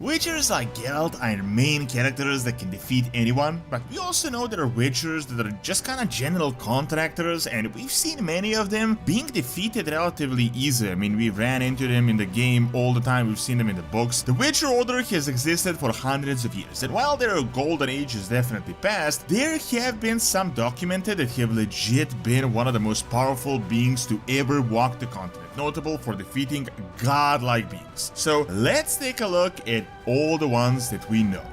Witchers like Geralt are main characters that can defeat anyone, but we also know there are Witchers that are just kinda general contractors, and we've seen many of them being defeated relatively easy. I mean, we ran into them in the game all the time, we've seen them in the books. The Witcher Order has existed for hundreds of years, and while their golden age is definitely past, there have been some documented that have legit been one of the most powerful beings to ever walk the continent, notable for defeating godlike beings. So let's take a look at all the ones that we know.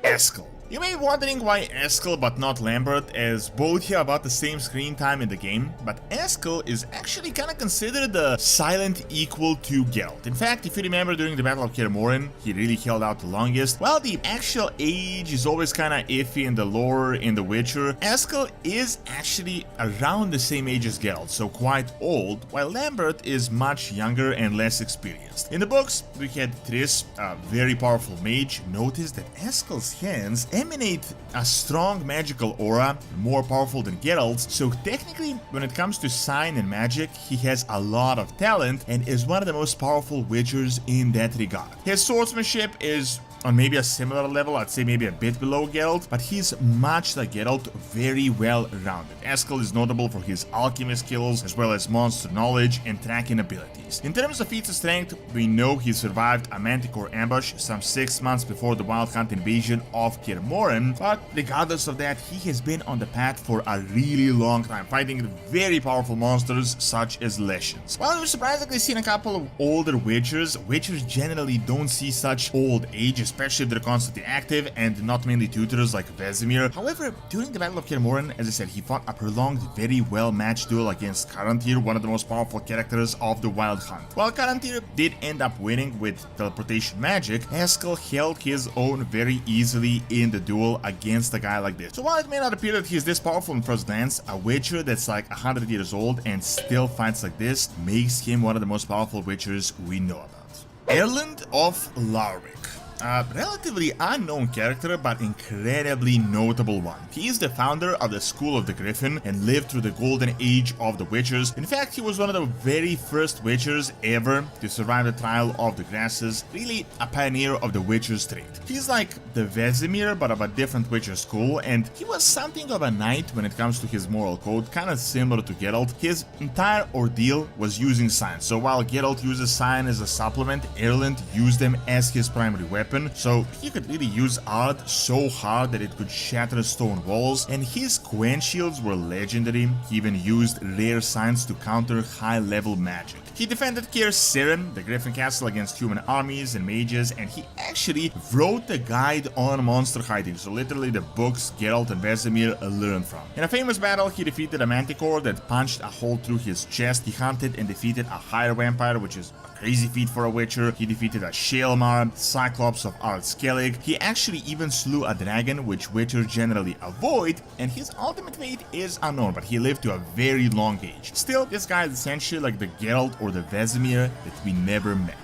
Eskel. You may be wondering why Eskel but not Lambert, as both have about the same screen time in the game, but Eskel is actually kinda considered the silent equal to Geralt. In fact, if you remember during the Battle of Kaer Morhen, he really held out the longest. While the actual age is always kinda iffy in the lore in The Witcher, Eskel is actually around the same age as Geralt, so quite old, while Lambert is much younger and less experienced. In the books, we had Triss, a very powerful mage. Notice that Eskel's hands emanate a strong magical aura, more powerful than Geralt's, so technically when it comes to sign and magic, he has a lot of talent and is one of the most powerful witchers in that regard. His swordsmanship is on maybe a similar level, I'd say maybe a bit below Geralt, but he's much like Geralt, very well rounded. Eskel is notable for his alchemy skills as well as monster knowledge and tracking abilities. In terms of feats of strength, we know he survived a Manticore ambush some 6 months before the Wild Hunt invasion of Kaer Morhen, but regardless of that, he has been on the path for a really long time, fighting very powerful monsters such as Leshens. While we've surprisingly seen a couple of older Witchers, Witchers generally don't see such old age, especially if they're constantly active and not mainly tutors like Vesemir. However, during the Battle of Kaer Morhen, as I said, he fought a prolonged, very well-matched duel against Karantir, one of the most powerful characters of the Wild Hunt. While Karantir did end up winning with teleportation magic, Eskel held his own very easily in the duel against a guy like this. So while it may not appear that he's this powerful in first glance, a Witcher that's like 100 years old and still fights like this makes him one of the most powerful Witchers we know about. Erland of Larwick. A relatively unknown character, but incredibly notable one. He is the founder of the School of the Griffin and lived through the golden age of the Witchers. In fact, he was one of the very first Witchers ever to survive the Trial of the Grasses, really a pioneer of the Witcher's trade. He's like the Vesemir, but of a different Witcher school, and he was something of a knight when it comes to his moral code, kinda similar to Geralt. His entire ordeal was using signs, so while Geralt uses sign as a supplement, Erland used them as his primary weapon. So he could really use art so hard that it could shatter stone walls, and his quench shields were legendary. He even used rare signs to counter high-level magic. He defended Kaer Seren, the Griffin Castle, against human armies and mages, and he actually wrote the guide on monster hiding, so literally the books Geralt and Vesemir learned from. In a famous battle, he defeated a Manticore that punched a hole through his chest. He hunted and defeated a higher vampire, which is a crazy feat for a Witcher. He defeated a Shaelmar, Cyclops of Ard-Skellig. He actually even slew a dragon, which Witchers generally avoid, and his ultimate fate is unknown, but he lived to a very long age. Still, this guy is essentially like the Geralt or the Vesemir that we never met.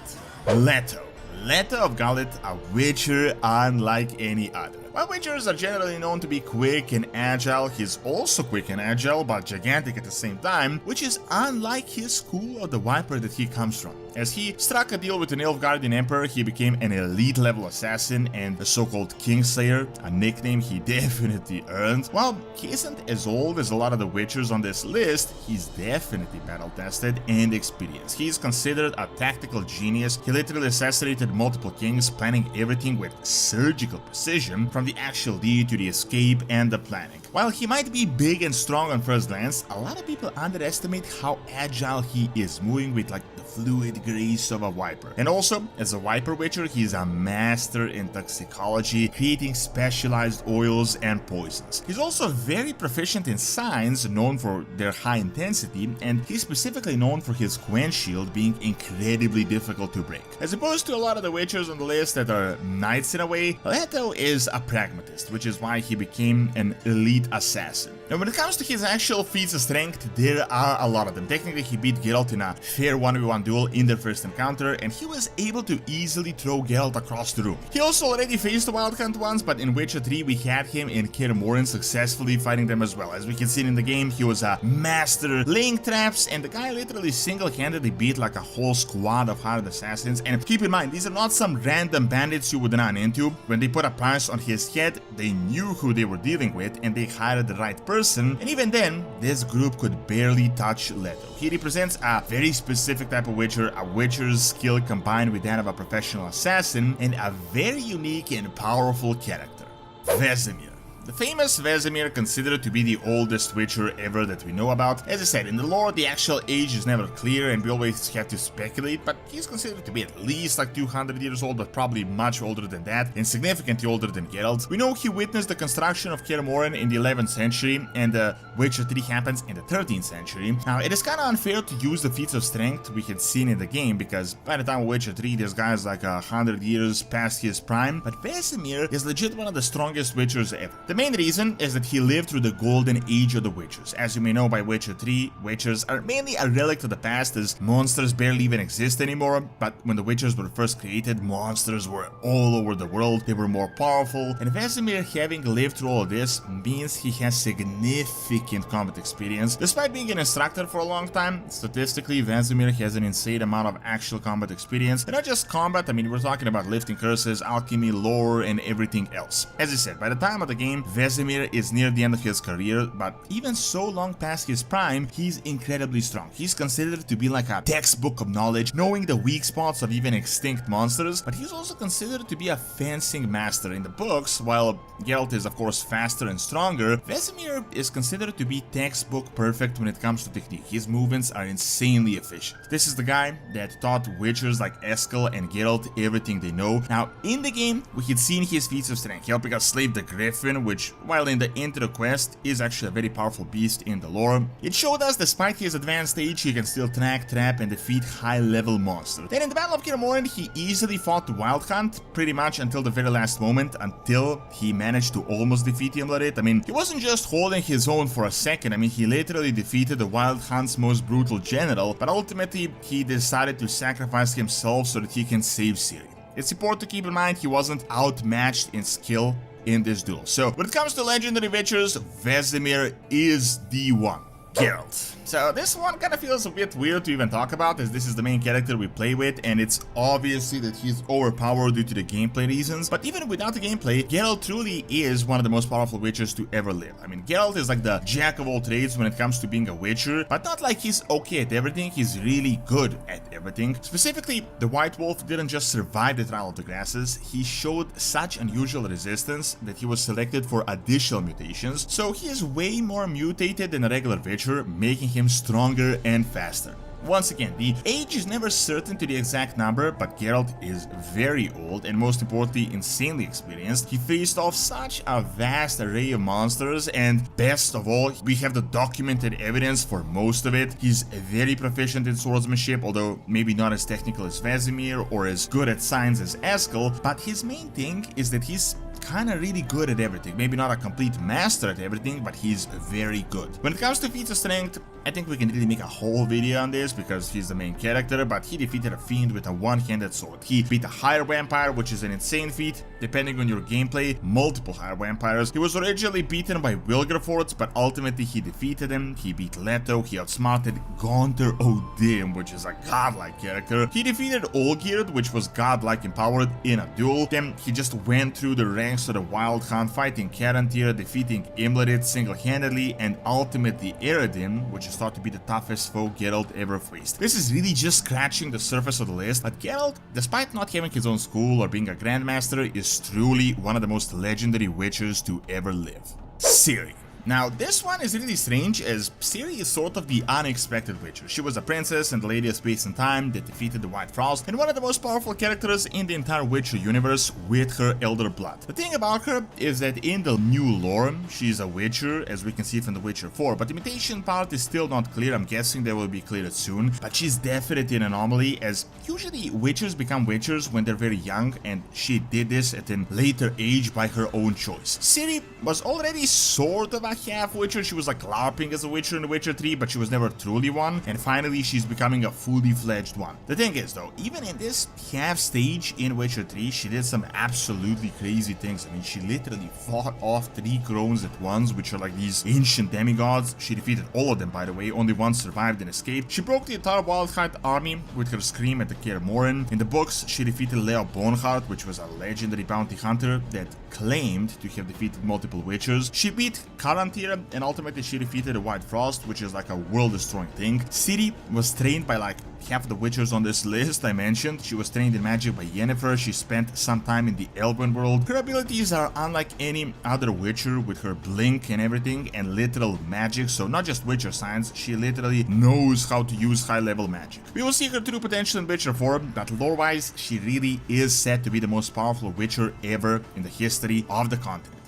Leto. Leto of Galit, a Witcher unlike any other. While Witchers are generally known to be quick and agile, he's also quick and agile, but gigantic at the same time, which is unlike his school of the Viper that he comes from. As he struck a deal with the Nilfgaardian Emperor, he became an elite-level assassin and a so-called Kingslayer, a nickname he definitely earned. While he isn't as old as a lot of the Witchers on this list, he's definitely battle-tested and experienced. He's considered a tactical genius. He literally assassinated multiple kings, planning everything with surgical precision, from the actual deed to the escape and the planning. While he might be big and strong on first glance, a lot of people underestimate how agile he is, moving with like the fluid grace of a Viper. And also, as a Viper Witcher, he's a master in toxicology, creating specialized oils and poisons. He's also very proficient in signs, known for their high intensity, and he's specifically known for his quench shield being incredibly difficult to break. As opposed to a lot of the Witchers on the list that are knights in a way, Leto is a pragmatist, which is why he became an elite assassin. Now when it comes to his actual feats of strength, there are a lot of them. Technically he beat Geralt in a fair 1v1 duel in their first encounter, and he was able to easily throw Geralt across the room. He also already faced the Wild Hunt once, but in Witcher 3 we had him in Kaer Morhen successfully fighting them as well. As we can see in the game, he was a master laying traps, and the guy literally single-handedly beat like a whole squad of hired assassins. And keep in mind, these are not some random bandits you would run into. When they put a price on his head, they knew who they were dealing with and they hired the right person, and even then, this group could barely touch Leto. He represents a very specific type of Witcher, a Witcher's skill combined with that of a professional assassin, and a very unique and powerful character, Vesemir. The famous Vesemir, considered to be the oldest Witcher ever that we know about. As I said, in the lore the actual age is never clear and we always have to speculate, but he's considered to be at least like 200 years old, but probably much older than that, and significantly older than Geralt. We know he witnessed the construction of Kaer Morhen in the 11th century, and Witcher 3 happens in the 13th century. Now, it is kinda unfair to use the feats of strength we had seen in the game, because by the time of Witcher 3 this guy's like 100 years past his prime, but Vesemir is legit one of the strongest Witchers ever. The main reason is that he lived through the golden age of the Witchers. As you may know, by Witcher 3, Witchers are mainly a relic of the past, as monsters barely even exist anymore, but when the Witchers were first created, monsters were all over the world, they were more powerful, and Vesemir, having lived through all of this, means he has significant combat experience. Despite being an instructor for a long time, statistically, Vesemir has an insane amount of actual combat experience, and not just combat, I mean, we're talking about lifting curses, alchemy, lore, and everything else. As I said, by the time of the game, Vesemir is near the end of his career, but even so long past his prime, he's incredibly strong. He's considered to be like a textbook of knowledge, knowing the weak spots of even extinct monsters, but he's also considered to be a fencing master. In the books, while Geralt is of course faster and stronger, Vesemir is considered to be textbook perfect when it comes to technique. His movements are insanely efficient. This is the guy that taught Witchers like Eskel and Geralt everything they know. Now, in the game, we had seen his feats of strength, helping us slay the Griffin, which, while in the intro quest, is actually a very powerful beast in the lore. It showed us despite his advanced age, he can still track, trap, and defeat high-level monsters. Then in the Battle of Kaer Morhen, he easily fought the Wild Hunt, pretty much until the very last moment, until he managed to almost defeat Imlarit. I mean, he wasn't just holding his own for a second, I mean, he literally defeated the Wild Hunt's most brutal general, but ultimately, he decided to sacrifice himself so that he can save Ciri. It's important to keep in mind he wasn't outmatched in skill in this duel. So, when it comes to legendary Witchers, Vesemir is the one. Geralt. So this one kind of feels a bit weird to even talk about, as this is the main character we play with, and it's obviously that he's overpowered due to the gameplay reasons, but even without the gameplay, Geralt truly is one of the most powerful Witchers to ever live. I mean, Geralt is like the jack of all trades when it comes to being a Witcher, but not like he's okay at everything, he's really good at everything. Specifically, the White Wolf didn't just survive the Trial of the Grasses, he showed such unusual resistance that he was selected for additional mutations, so he is way more mutated than a regular Witcher, making him stronger and faster. Once again, the age is never certain to the exact number, but Geralt is very old and most importantly insanely experienced. He faced off such a vast array of monsters, and best of all, we have the documented evidence for most of it. He's very proficient in swordsmanship, although maybe not as technical as Vesemir or as good at science as Eskel, but his main thing is that he's kinda really good at everything. Maybe not a complete master at everything, but he's very good. When it comes to feats of strength, I think we can really make a whole video on this because he's the main character, but he defeated a fiend with a one-handed sword. He beat a higher vampire, which is an insane feat, depending on your gameplay, multiple higher vampires. He was originally beaten by Wilgerfortz, but ultimately he defeated him. He beat Leto, he outsmarted Gaunter O'Dim, which is a godlike character. He defeated Olgierd, which was godlike empowered in a duel. Then he just went through the ranks of the Wild Hunt, fighting Carantir, defeating Imlarit single-handedly, and ultimately Eredin, which is thought to be the toughest foe Geralt ever faced. This is really just scratching the surface of the list, but Geralt, despite not having his own school or being a grandmaster, is truly one of the most legendary Witchers to ever live. Ciri. Now, this one is really strange, as Ciri is sort of the unexpected Witcher. She was a princess and the Lady of Space and Time that defeated the White Frost, and one of the most powerful characters in the entire Witcher universe with her Elder Blood. The thing about her is that in the new lore, she's a Witcher, as we can see from the Witcher 4, but the mutation part is still not clear. I'm guessing they will be cleared soon, but she's definitely an anomaly, as usually Witchers become Witchers when they're very young, and she did this at a later age by her own choice. Ciri was already sort of a half Witcher. She was like LARPing as a Witcher in The Witcher 3, but she was never truly one. And finally, she's becoming a fully fledged one. The thing is though, even in this half stage in Witcher 3, she did some absolutely crazy things. I mean, she literally fought off 3 crones at once, which are like these ancient demigods. She defeated all of them, by the way. Only one survived and escaped. She broke the entire Wildheart army with her scream at the Kaer Morhen. In the books, she defeated Leo Bonheart, which was a legendary bounty hunter that claimed to have defeated multiple Witchers. She beat Kalantir, and ultimately she defeated the White Frost, which is like a world-destroying thing. Ciri was trained by like half the Witchers on this list I mentioned. She was trained in magic by Yennefer. She spent some time in the Elven world. Her abilities are unlike any other Witcher, with her blink and everything and literal magic, so not just Witcher science, she literally knows how to use high-level magic. We will see her true potential in Witcher 4, but lore-wise, she really is said to be the most powerful Witcher ever in the history of the continent.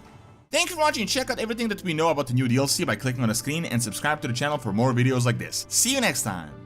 Thank you for watching. Check out everything that we know about the new DLC by clicking on the screen and subscribe to the channel for more videos like this. See you next time!